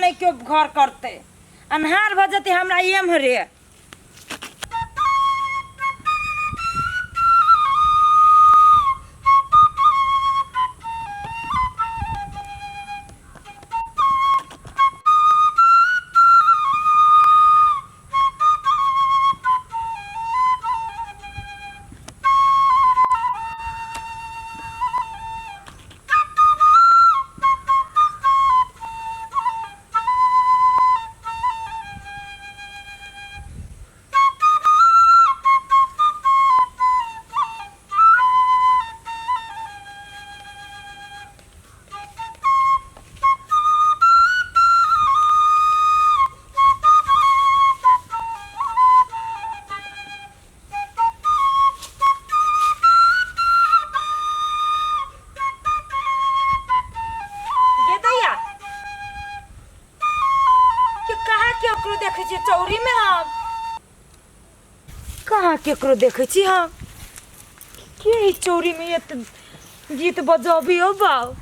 नहीं क्यों घर करते अन्हार भ जते हमरा एम रे। चौरी में हम कहाँ केकरो देखे छी हम के चौरी में ये गीत बजाबी हो बाऊ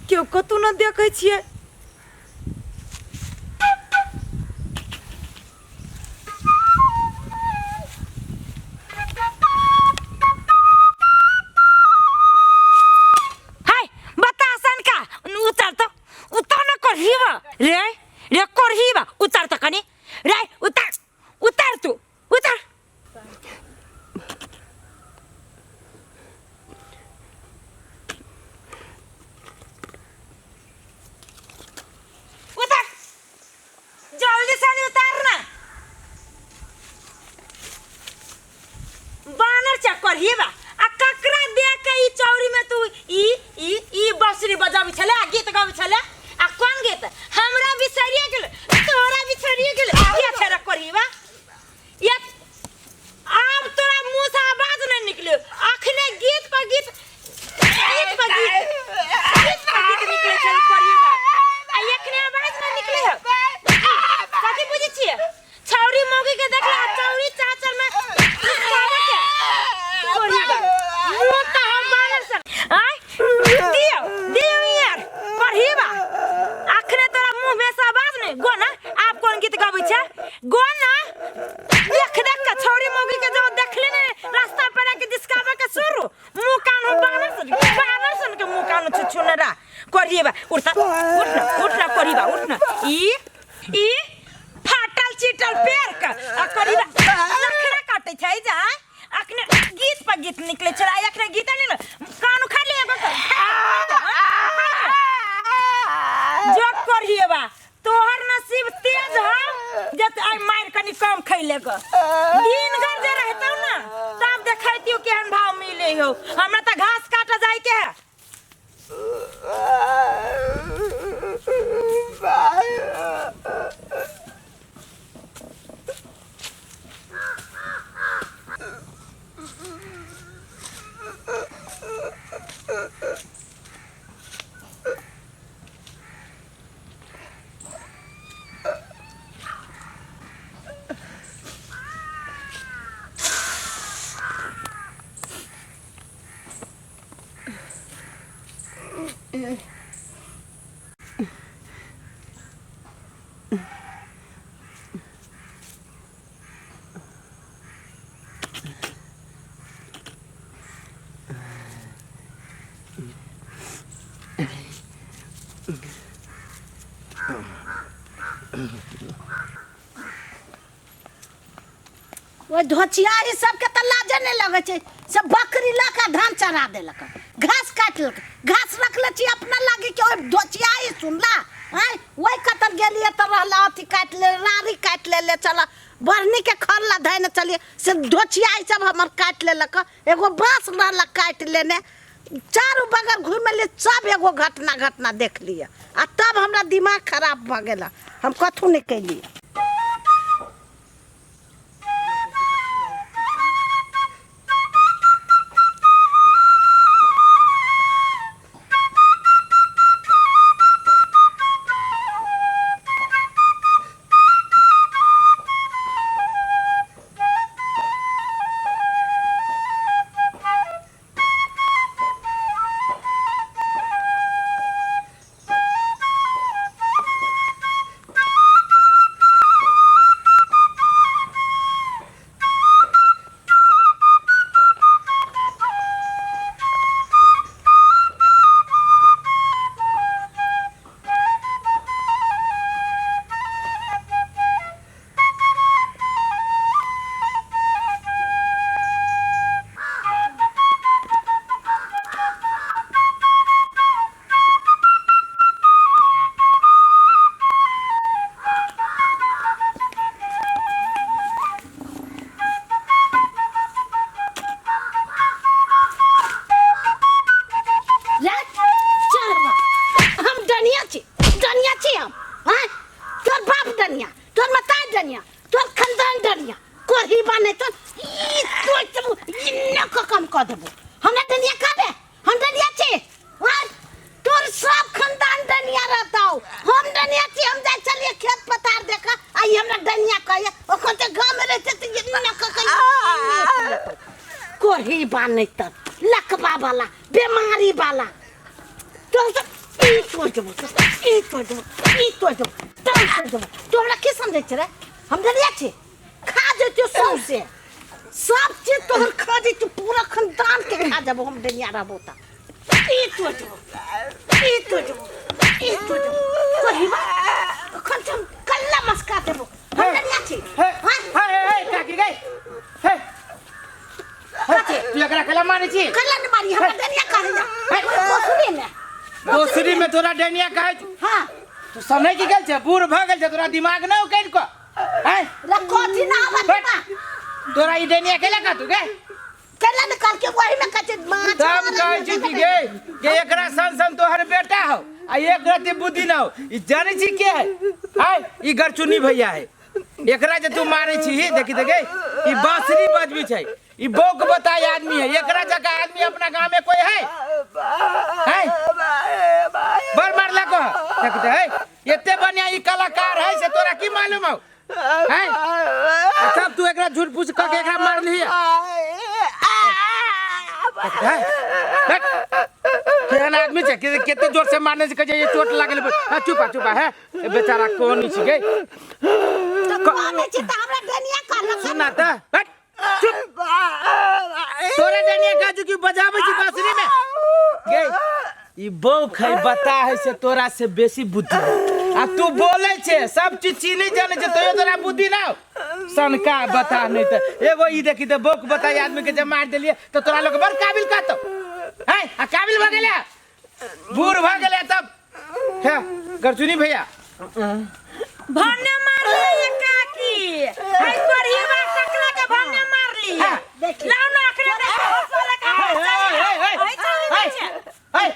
क्यों कतू न देखे छिए। हाय बता सन का उतर न करहीवा रे रे करहीवा उतर त कनी रे उतर उतर तू उतर। उतर जल्दी से उतारना बानर चक्कर ही बा आ ककरा देख के ई चौरी में तू ई बांसुरी बजाबी छले आ गीत गाबी छले आ कौन गीत हमरा बिसरिए गेल तोरा बिसरिए गेल क्या छरा करहीबा ये अब तोरा मुंह से आवाज नहीं निकले अखने गीत पर गीत निकले चल करहीबा आ एकने आवाज नहीं निकले है कथि बुझी छिए छौरी मौगी के देखला चौरी चाचर में करहीबा मुंह त हम बानर सन आय दियो यार करहीबा अखने तोरा मुंह में से आवाज नहीं गो ना आप कौन गीत गाबै छै गो ना देख के छौरी मौगी के जब देखले ने रास्ता पर के दिसकाबे के शुरू मुंह कान बानर सन के मुंह कान छुछुनरा करहीबा उठना करहीबा उठना ई फाटल चीटल पैर का आ करहीबा नखरा काटे छै जा अखने गीत पर गीत निकले छला अखने गीत नहीं ना कान उखाड़ ले जो करहीबा तोहर नसीब तेज है जत आई मार कनी कम खैले ग दिन घर जे रहतौ ना तब देखैतियो केहन भाव मिले हो हमरा त घास काटा जाय के है। वो धोचियारी सबके त लाजे नहीं लगे छे सब बकरी लका धान चरा देलक घास काटलक घास रखले छी अपना लागे के ओइ धोचियारी सुनला हैं ओइ कतर गेलिए त रहला अथी काट ले रारी काट ले चला बरनी के खरला धैने चलिए से धोचियारी सब हमर काट लेलक एगो बांस रहला काट लेने चारों बगल घूमे ले सब एगो घटना देख लिया आ तब हमरा दिमाग खराब भ गेला हम कथु नहीं कैली। हमरा डनिया काबे हम डनिया छी और तोर सब खानदान डनिया रहताओ हम डनिया छी हम जाय चलिए खेत पतार देखा आई हमरा डनिया कहिए ओखन ते गांव में रहते त इतना न कहिए कोही बानै त लकवा वाला बीमारी वाला तो ई तो हमरा की समझै छ रे हम डनिया छी खा जेतो सौसे सब चीज तोहर खा जेतो पूरा खानदान के खा जब हम डनिया रहबो त ई तो कोही बा खंचम कल्ला मस्का देबो हम डनिया छी हे काकी गई हे तू एकरा कला मारे छी कल्ला न मारी हम डनिया करे जा दोसरी में तोरा डनिया कहे हां तू समय की गेल छ बूढ़ भ गेल छ तोरा दिमाग न उकैर को हैं रखोती ना बता तोरा ई डनिया केला का तू गे कल्ला निकाल के वही में कचे मां सब कहे छी कि गे एकरा सन तोहर बेटा हो आ एक रति बुद्धि न हो ई जाने छी के है हाय ई गरचुनी भैया है एकरा जे तू मारे छी देखी देखे ई बांसुरी बजबी छै ई बोक बताय आदमी है एकरा जगह आदमी अपना गांव में कोई है बर मारला को देखते है एते बढ़िया ई कलाकार है से तोरा की मालूम हो हैं सब तू एकरा झूठ पूछ के एकरा मार ली केहन आदमी छै केते जोर से मारने से कहे ये चोट लागल चुपा है बेचारा कोन छी गे तो कोने छी त हमरा डनिया कर सुना त हट चुप तोरा डनिया का जो की बजाबै छी बांसुरी में गे ई बौख है बता है से तोरा से बेसी बुद्धि आ तू बोले छे सब चीज चीनी जाने छे तो तोरा बुद्धि ना सनका बता नहीं त एगो ई देखी त बौख बताई आदमी के जे मार देलिए तो तोरा लोग बड़ काबिल कहतो हैं आ काबिल भ गेले बूढ़ भ गेले तब है गरचुनी भैया भन्ने मार ली काकी हाय करही बा टकला के भन्ने मार ली लाओ ना अखरे देख हंसले का हाय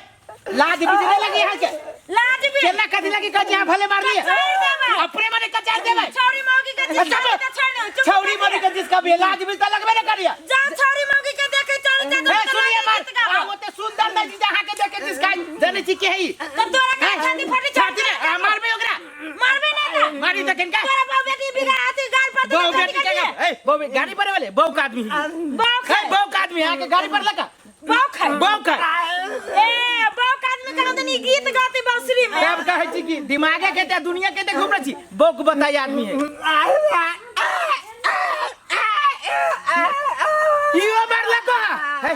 लाज भी नहीं लगी है के लाज भी केना कथि लगी कह जा भले मार लिए अपने मने कचार देबे छौरी मौगी के देख छौरी मने के जिसका भी लाज भी त लगबे न करिया जा छौरी मौगी के देखे चल जा सुनिए मार ओते सुंदर नहीं जहां के देखे जिसका जाने छी के है तो तोरा का छाती फटी छाती ने मारबे ओकरा मारबे ना मारी त केनका तोरा बाऊ बेटी बिगा हाथी गाल पर बाऊ बेटी के ए बाऊ गाड़ी पर वाले बाऊ का आदमी बाऊ का आदमी है के गाड़ी पर लगा बाऊ का ए बाऊ का आदमी कनो तनी गीत गाती बांसुरी में तब कहे छी कि दिमागे के ते दुनिया के ते घूम रही छी बाऊ बताई आदमी है यो मारला को है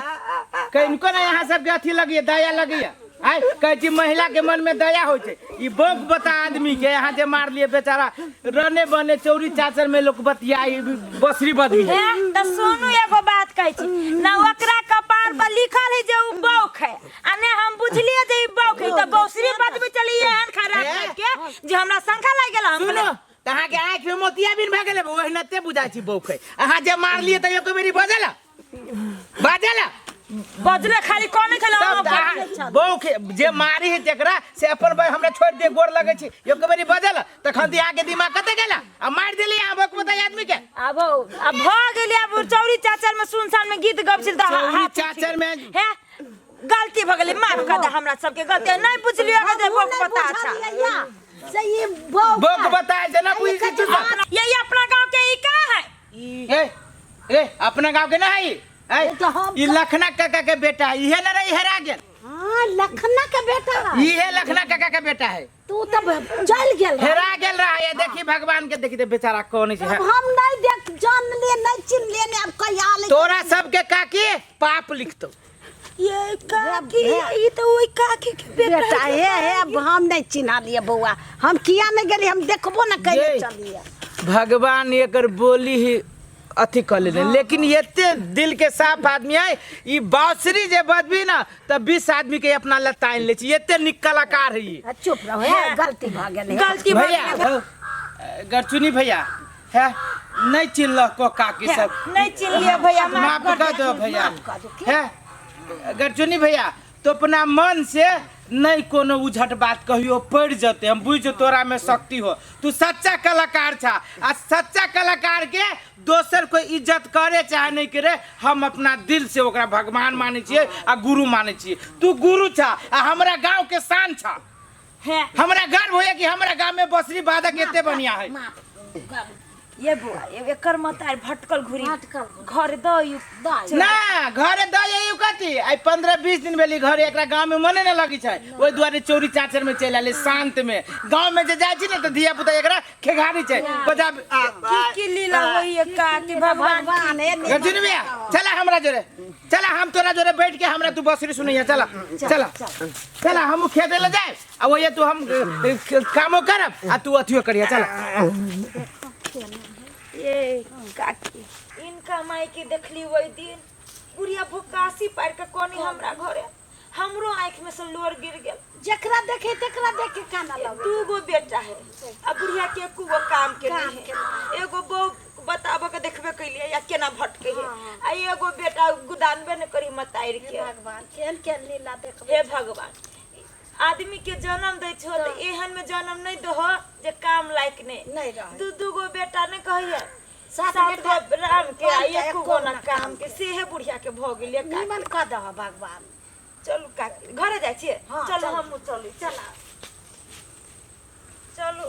कइनको ना यहां सब के अथी लगी दया लगी आय कहे छी महिला के मन में दया होय छै ई बोक बता आदमी के यहां जे मार लिए बेचारा रने बने चौरी चाचर में लोग बतियाई बसरी बदवी है त सुनु एगो बात कहै छी ना ओकरा कपार पर लिखल है जे उ बौख है आ ने हम बुझलिए जे ई बौख है त बौसरी बदवी चली एहन खराब के जे हमरा शंका लाग गेल हम सुनो तहां के आंख में मोतिया बिन भ गेले ओहि नते बुझाई छी बौख है अहां जे मार लिए त एको बेरी बजला बजले खाली कोने खेला बौख जे मारी है तेकरा से अपन भाई हमरा छोड़ दे गोर लगे छी एको बेरी बजल तखन दी आगे दिमाग कते गेला आ मार देली आ बौख बताई आदमी के अब भ गेली अब चौरी चाचर में सुनसान में गीत गबसिल त चौरी चाचर में है गलती भ गेली माफ कर दे हमरा सब के गलती नहीं बुझलियो जे बौख पता अच्छा सही बौख बताए जना पूरी ये अपना गांव के ई का है ए अपना गांव के ना है ई लखना काका के बेटा इहे न रही हेरा गेल हां लखना के बेटा इहे लखना काका के बेटा है तू तब चल गेल हेरा गेल रहा है देखी भगवान के देखी बेचारा कौन है हम नहीं देख जान लिए नहीं चिन लेने अब कहिया ले तोरा सब के काकी पाप लिखतो ये काकी ई तो ओई काकी के बेटा है अब हम नहीं चिन्हा लिए बउआ हम किया नहीं गेली हम देखबो ना कहिए चलिए भगवान एकर बोली ही अथी कर लेने लेकिन एते दिल के साफ आदमी है ई बांसुरी जे बजबी ना त 20 आदमी के अपना लताइन ले छी एते निक कलाकार है ई चुप रहो गलती भ गेल गलती भैया गरचुनी भैया है नहीं चिल्ला को काकी सब नहीं चिन लिया भैया माफ कर दो भैया है गरचुनी भैया तो अपना मन से नहीं कोनो उझट बात कहियो पड़ जते हम बुझ तोरा में शक्ति हो तू सच्चा कलाकार छा आ सच्चा कलाकार के दोसर कोई इज्जत करे चाहे नहीं करे हम अपना दिल से ओकरा भगवान माने छिए आ गुरु माने छिए तू गुरु छा आ हमरा गांव के शान छा है हमरा गर्व होया कि हमरा गांव में बसरी बादक एते बढ़िया है ये बुआ ये एकर मतार भटकल घुरी घर द ना घरे द यही कथी आई 15-20 दिन भेली घर एकरा गांव में मने न लगी छै ओइ दुआरे चोरी चाचर में चल आले शांत में गांव में जे जाय छी ने त धिया पुता एकरा खेगारी छै बजा की लीला होई है का कि भगवान गजनी भैया चला हमरा जोरे चला हम तोरा जोरे बैठ के हमरा तू बसरी सुनैया चला चला चला हम खेते ले जाए आ वो ये तू हम कामो करब आ तू अथियो करिया चला ये काकी इनका माई के देखली वही दिन बुढ़िया भुकासी पार के कोनी हमरा घरे हमरो आंख में से लोर गिर गेल जकरा देखे तकरा देख के काना लगे दू गो बेटा है अब बुढ़िया के एको गो काम के नहीं है एगो बहू बताबो के देखबे कैलिए या केना भटके है आ एगो बेटा गुदानबे न करी मताइर के भगवान केन लीला देखबे हे भगवान आदमी के जन्म दे छो त एहन में जन्म नहीं दहो जे काम लायक नहीं रह दू गो बेटा ने कहिए सात सात बेटा गो राम के आ एको गो ना काम के सेहे बुढ़िया के भ गेलिए निमन क दह भगवान चलू काकी घरे जाय छिए हाँ, चलो चल। हम चलू चला चलो